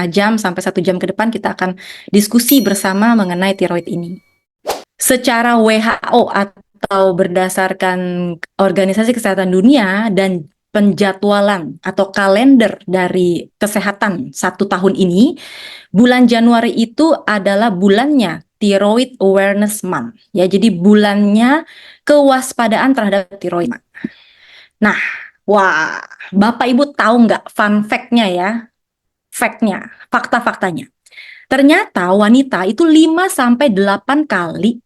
jam sampai 1 jam ke depan kita akan diskusi bersama mengenai tiroid ini. Secara WHO atau berdasarkan Organisasi Kesehatan Dunia dan penjadwalan atau kalender dari kesehatan 1 tahun ini, bulan Januari itu adalah bulannya Thyroid Awareness Month. Ya, jadi bulannya kewaspadaan terhadap tiroid. Nah, wah, Bapak Ibu tahu nggak fun fact-nya ya? Fact-nya, fakta-faktanya. Ternyata wanita itu 5-8 kali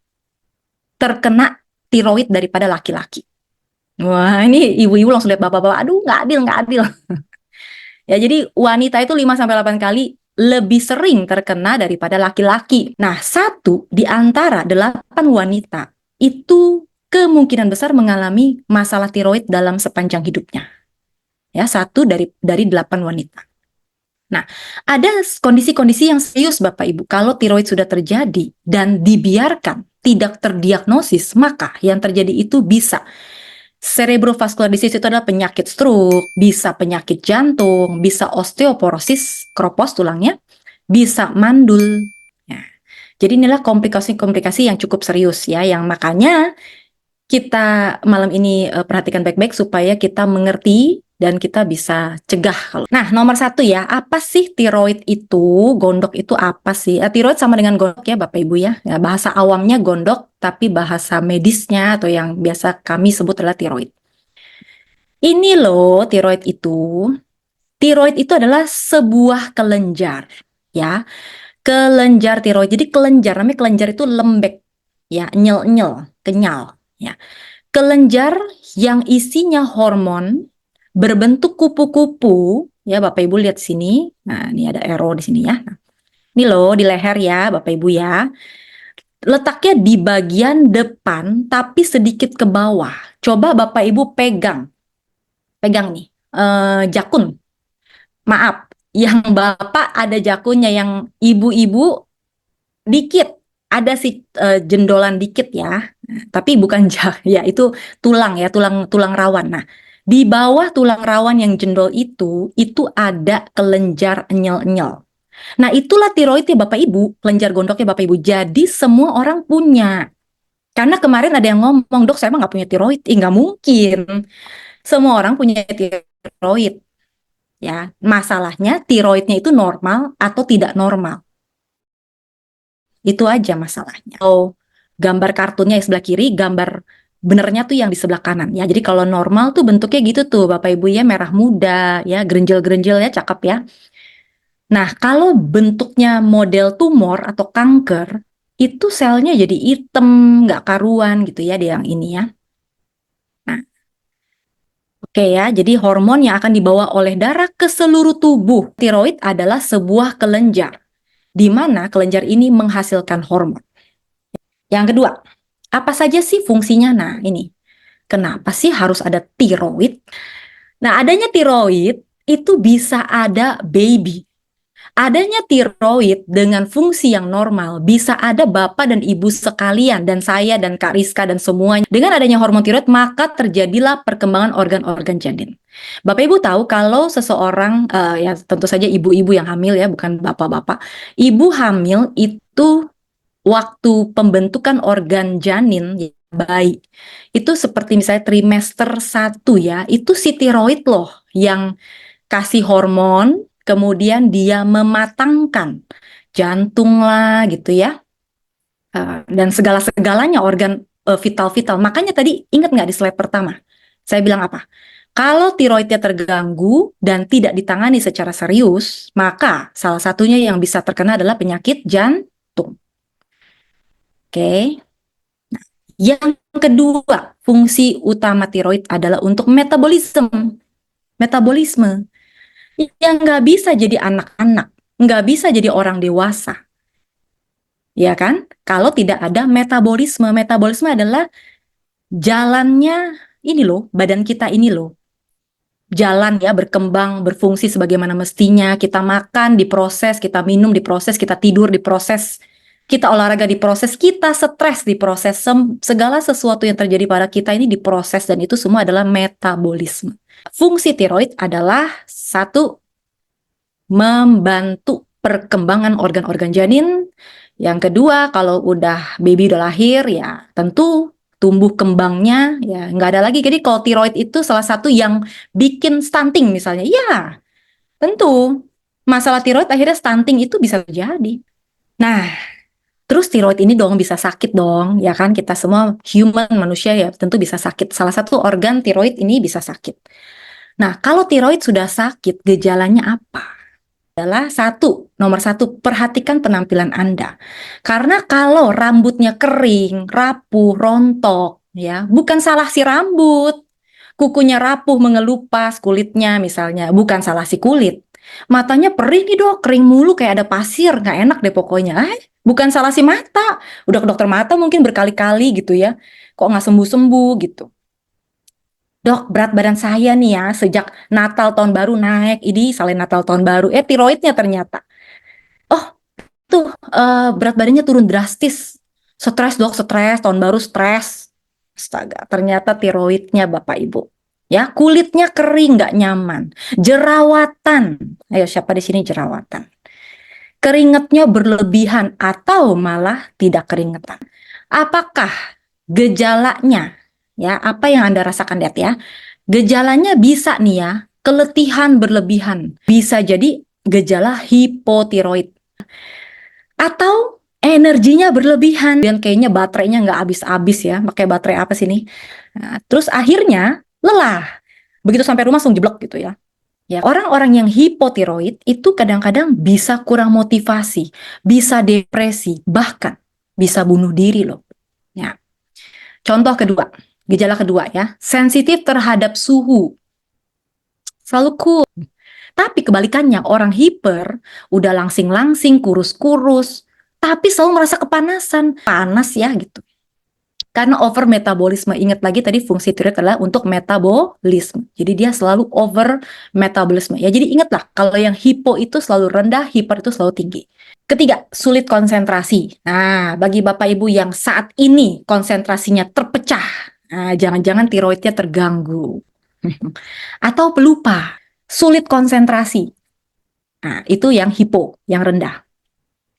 terkena tiroid daripada laki-laki. Wah, ini ibu-ibu langsung lihat bapak-bapak, aduh nggak adil, nggak adil. Ya, jadi wanita itu 5-8 kali lebih sering terkena daripada laki-laki. Nah, 1 di antara 8 wanita itu kemungkinan besar mengalami masalah tiroid dalam sepanjang hidupnya. Ya, 1 dari 8 wanita. Nah, ada kondisi-kondisi yang serius Bapak Ibu. Kalau tiroid sudah terjadi dan dibiarkan tidak terdiagnosis, maka yang terjadi itu bisa cerebrovascular disease, itu adalah penyakit stroke, bisa penyakit jantung, bisa osteoporosis, keropos tulangnya, bisa mandul. Nah, jadi inilah komplikasi-komplikasi yang cukup serius ya, yang makanya kita malam ini perhatikan baik-baik supaya kita mengerti dan kita bisa cegah. Nah, nomor 1 ya, apa sih tiroid itu? Gondok itu apa sih? Tiroid sama dengan gondok ya Bapak Ibu ya. Ya, bahasa awamnya gondok, tapi bahasa medisnya atau yang biasa kami sebut adalah tiroid. Ini loh tiroid itu. Tiroid itu adalah sebuah kelenjar ya. Kelenjar tiroid. Jadi kelenjar, namanya kelenjar itu lembek ya, nyel-nyel, kenyal ya. Kelenjar yang isinya hormon berbentuk kupu-kupu ya, Bapak Ibu lihat sini. Nah, ini ada arrow di sini ya. Nah, ini loh di leher ya, Bapak Ibu ya. Letaknya di bagian depan tapi sedikit ke bawah. Coba Bapak Ibu pegang. Pegang nih. Jakun. Maaf, yang Bapak ada jakunnya, yang ibu-ibu dikit. Ada sih jendolan dikit ya. Nah, tapi bukan ya itu tulang ya, tulang rawan. Nah, di bawah tulang rawan yang jendol itu ada kelenjar enyel-enyel. Nah, itulah tiroidnya Bapak Ibu, kelenjar gondoknya Bapak Ibu. Jadi semua orang punya. Karena kemarin ada yang ngomong, dok saya emang nggak punya tiroid. Nggak mungkin. Semua orang punya tiroid. Ya, masalahnya tiroidnya itu normal atau tidak normal. Itu aja masalahnya. Oh, gambar kartunnya yang sebelah kiri, gambar benernya tuh yang di sebelah kanan ya. Jadi kalau normal tuh bentuknya gitu tuh Bapak Ibu ya, merah muda ya, gerenjel-gerenjel ya, cakep ya. Nah, kalau bentuknya model tumor atau kanker, itu selnya jadi hitam, nggak karuan gitu ya, dia yang ini ya. Nah, oke ya, jadi hormon yang akan dibawa oleh darah ke seluruh tubuh. Tiroid adalah sebuah kelenjar, di mana kelenjar ini menghasilkan hormon. Yang kedua, apa saja sih fungsinya? Nah, ini. Kenapa sih harus ada tiroid? Nah, adanya tiroid itu bisa ada baby. Adanya tiroid dengan fungsi yang normal bisa ada bapak dan ibu sekalian, dan saya dan Kak Rizka dan semuanya. Dengan adanya hormon tiroid maka terjadilah perkembangan organ-organ janin. Bapak Ibu tahu kalau seseorang ya tentu saja ibu-ibu yang hamil ya, bukan bapak-bapak. Ibu hamil itu waktu pembentukan organ janin ya, bayi itu seperti misalnya trimester 1 ya, itu si tiroid loh yang kasih hormon, kemudian dia mematangkan jantung lah gitu ya. Dan segala-segalanya organ vital-vital. Makanya tadi ingat nggak di slide pertama? Saya bilang apa? Kalau tiroidnya terganggu dan tidak ditangani secara serius, maka salah satunya yang bisa terkena adalah penyakit jantung. Oke. Nah, yang kedua, fungsi utama tiroid adalah untuk metabolisme. Metabolisme. Yang nggak bisa jadi anak-anak, nggak bisa jadi orang dewasa. Ya kan? Kalau tidak ada metabolisme. Metabolisme adalah jalannya ini loh, badan kita ini loh. Jalan ya, berkembang, berfungsi sebagaimana mestinya. Kita makan diproses, kita minum diproses, kita tidur diproses, kita olahraga diproses, kita stres diproses. Segala sesuatu yang terjadi pada kita ini diproses, dan itu semua adalah metabolisme. Fungsi tiroid adalah 1, membantu perkembangan organ-organ janin. Yang kedua, kalau udah baby udah lahir, ya tentu tumbuh kembangnya ya nggak ada lagi. Jadi kalau tiroid itu salah satu yang bikin stunting misalnya, ya tentu masalah tiroid akhirnya stunting itu bisa terjadi. Nah, terus tiroid ini dong bisa sakit dong, ya kan? Kita semua human manusia ya tentu bisa sakit. Salah satu organ tiroid ini bisa sakit. Nah, kalau tiroid sudah sakit, gejalanya apa? Adalah nomor satu, perhatikan penampilan Anda. Karena kalau rambutnya kering, rapuh, rontok, ya bukan salah si rambut. Kukunya rapuh, mengelupas, kulitnya misalnya, bukan salah si kulit. Matanya perih nih dok, kering mulu kayak ada pasir, nggak enak deh pokoknya. Bukan salah si mata. Udah ke dokter mata mungkin berkali-kali gitu ya. Kok nggak sembuh-sembuh gitu. Dok, berat badan saya nih ya, sejak Natal tahun baru naik. Ini selain Natal tahun baru, tiroidnya ternyata. Oh, tuh berat badannya turun drastis. Stres dok, stres, tahun baru stres. Astaga, ternyata tiroidnya Bapak Ibu. Ya, kulitnya kering, nggak nyaman. Jerawatan. Ayo, siapa di sini jerawatan? Keringatnya berlebihan atau malah tidak keringetan. Apakah gejalanya? Ya, apa yang Anda rasakan, lihat ya. Gejalanya bisa nih ya, keletihan berlebihan. Bisa jadi gejala hipotiroid. Atau energinya berlebihan. Dan kayaknya baterainya nggak habis-habis ya. Pakai baterai apa sih nih? Nah, terus akhirnya lelah. Begitu sampai rumah langsung jeblok gitu ya. Ya, orang-orang yang hipotiroid itu kadang-kadang bisa kurang motivasi, bisa depresi, bahkan bisa bunuh diri loh. Ya. Contoh kedua, gejala kedua ya, sensitif terhadap suhu. Selalu cool. Tapi kebalikannya, orang hiper udah langsing-langsing, kurus-kurus, tapi selalu merasa kepanasan, panas ya gitu. Karena over metabolisme. Ingat lagi tadi fungsi tiroid adalah untuk metabolisme. Jadi dia selalu over metabolisme. Ya, jadi ingatlah kalau yang hipo itu selalu rendah, hiper itu selalu tinggi. Ketiga, sulit konsentrasi. Nah, bagi Bapak Ibu yang saat ini konsentrasinya terpecah, nah, jangan-jangan tiroidnya terganggu. Atau pelupa, sulit konsentrasi. Nah, itu yang hipo, yang rendah.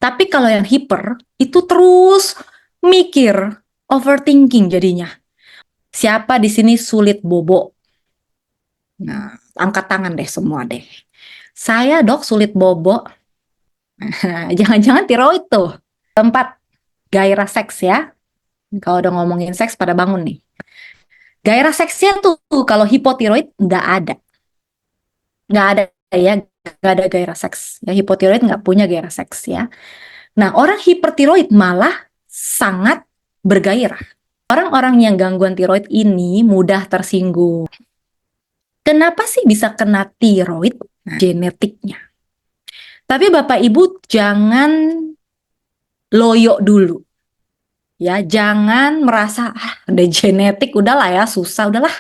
Tapi kalau yang hiper, itu terus mikir, overthinking jadinya. Siapa di sini sulit bobo? Nah, angkat tangan deh semua deh. Saya dok sulit bobo. Jangan-jangan tiroid tuh. Tempat gairah seks ya. Kalau udah ngomongin seks pada bangun nih. Gairah seksnya tuh kalau hipotiroid nggak ada. Nggak ada ya. Nggak ada gairah seks. Ya, hipotiroid nggak punya gairah seks ya. Nah, orang hipertiroid malah sangat bergairah. Orang-orang yang gangguan tiroid ini mudah tersinggung. Kenapa sih bisa kena tiroid? Nah, genetiknya. Tapi Bapak Ibu jangan loyo dulu. Ya, jangan merasa ada genetik udahlah ya, susah udahlah.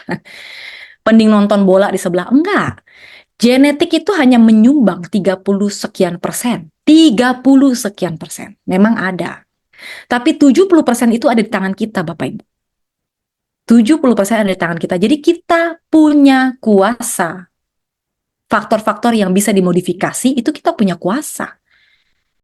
Pending nonton bola di sebelah. Enggak. Genetik itu hanya menyumbang 30 sekian persen. 30 sekian persen. Memang ada. Tapi 70% itu ada di tangan kita, Bapak Ibu. 70% ada di tangan kita. Jadi kita punya kuasa. Faktor-faktor yang bisa dimodifikasi itu kita punya kuasa.